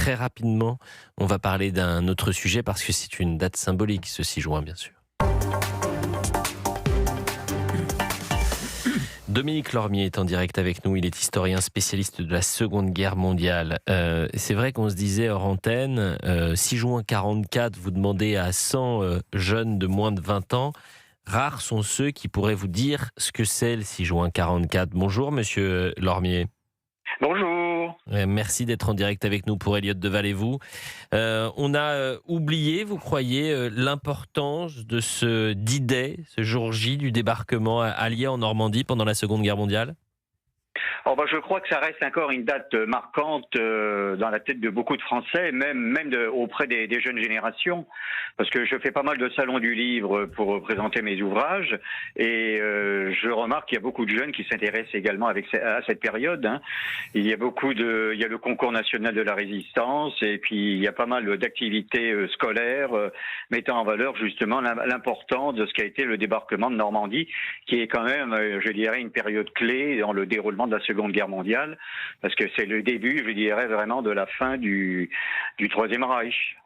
Très rapidement, on va parler d'un autre sujet parce que c'est une date symbolique, ce 6 juin, bien sûr. Dominique Lormier est en direct avec nous. Il est historien spécialiste de la Seconde Guerre mondiale. C'est vrai qu'on se disait hors antenne, 6 juin 44, vous demandez à 100 jeunes de moins de 20 ans. Rares sont ceux qui pourraient vous dire ce que c'est le 6 juin 44. Bonjour, monsieur Lormier. Bonjour. Merci d'être en direct avec nous pour Elliott Deval et vous. On a oublié, vous croyez, l'importance de ce D-Day, ce jour J du débarquement allié en Normandie pendant la Seconde Guerre mondiale ? Je crois que ça reste encore une date marquante dans la tête de beaucoup de Français, même auprès des jeunes générations, parce que je fais pas mal de salons du livre pour présenter mes ouvrages, et je remarque qu'il y a beaucoup de jeunes qui s'intéressent également à cette période. Il y a le concours national de la résistance, et puis il y a pas mal d'activités scolaires mettant en valeur justement l'importance de ce qu'a été le débarquement de Normandie, qui est quand même, je dirais, une période clé dans le déroulement de la Seconde Guerre mondiale, parce que c'est le début, je dirais, vraiment de la fin du Troisième Reich.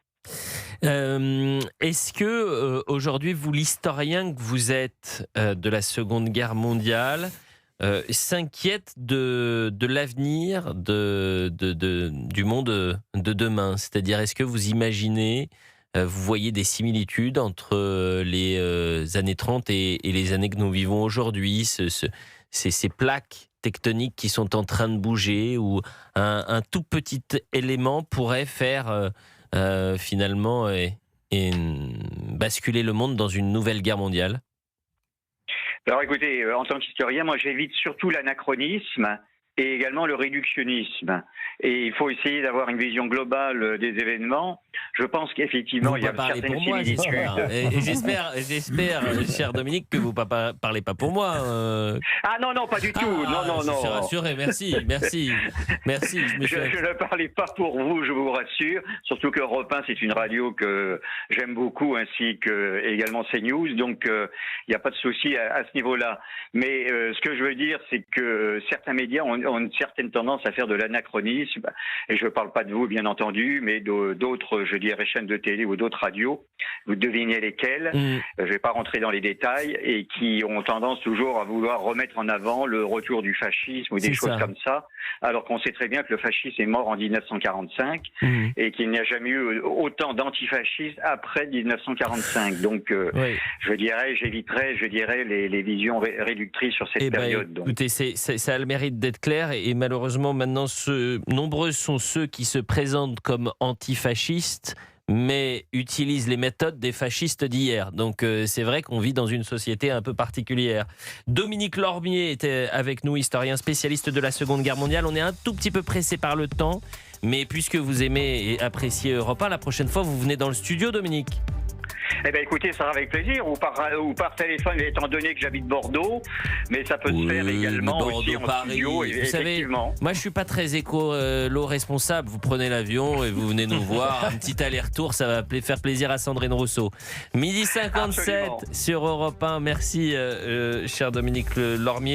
Est-ce que aujourd'hui, vous, l'historien que vous êtes de la Seconde Guerre mondiale, s'inquiète de l'avenir du monde de demain ? C'est-à-dire, est-ce que vous imaginez, vous voyez des similitudes entre les années 30 et les années que nous vivons aujourd'hui, ces plaques tectoniques qui sont en train de bouger, ou un tout petit élément pourrait faire finalement basculer le monde dans une nouvelle guerre mondiale ? Alors écoutez, en tant qu'historien, moi j'évite surtout l'anachronisme et également le réductionnisme. Et il faut essayer d'avoir une vision globale des événements. Je pense qu'effectivement, il y a certaines similitudes. Et j'espère, cher Dominique, que vous ne parlez pas pour moi. Ah non, pas du tout. Non. Je suis rassuré, merci. Je ne parlais pas pour vous, je vous rassure. Surtout qu'Europe 1, c'est une radio que j'aime beaucoup, ainsi que également CNews. Donc, il n'y a pas de souci à ce niveau-là. Mais ce que je veux dire, c'est que certains médias ont une certaine tendance à faire de l'anachronisme. Et je ne parle pas de vous, bien entendu, mais d'autres, je dirais, chaînes de télé ou d'autres radios. Vous devinez lesquelles. Je ne vais pas rentrer dans les détails, et qui ont tendance toujours à vouloir remettre en avant le retour du fascisme ou des choses comme ça, alors qu'on sait très bien que le fascisme est mort en 1945 et qu'il n'y a jamais eu autant d'antifascistes après 1945. Donc, j'éviterais, les visions réductrices sur cette période. Écoutez, ça a le mérite d'être clair, et malheureusement, maintenant, nombreux sont ceux qui se présentent comme antifascistes, mais utilisent les méthodes des fascistes d'hier. Donc c'est vrai qu'on vit dans une société un peu particulière. Dominique Lormier était avec nous, historien spécialiste de la Seconde Guerre mondiale. On est un tout petit peu pressé par le temps, mais puisque vous aimez et appréciez Europe 1, la prochaine fois vous venez dans le studio, Dominique. Eh bien, écoutez, ça sera avec plaisir, ou par téléphone, étant donné que j'habite Bordeaux, mais ça peut se faire également Bordeaux, aussi en Paris. studio, vous savez, moi je suis pas très écolo responsable. Vous prenez l'avion et vous venez nous voir, un petit aller-retour, ça va faire plaisir à Sandrine Rousseau. 12h57 sur Europe 1. Merci, cher Dominique Lormier.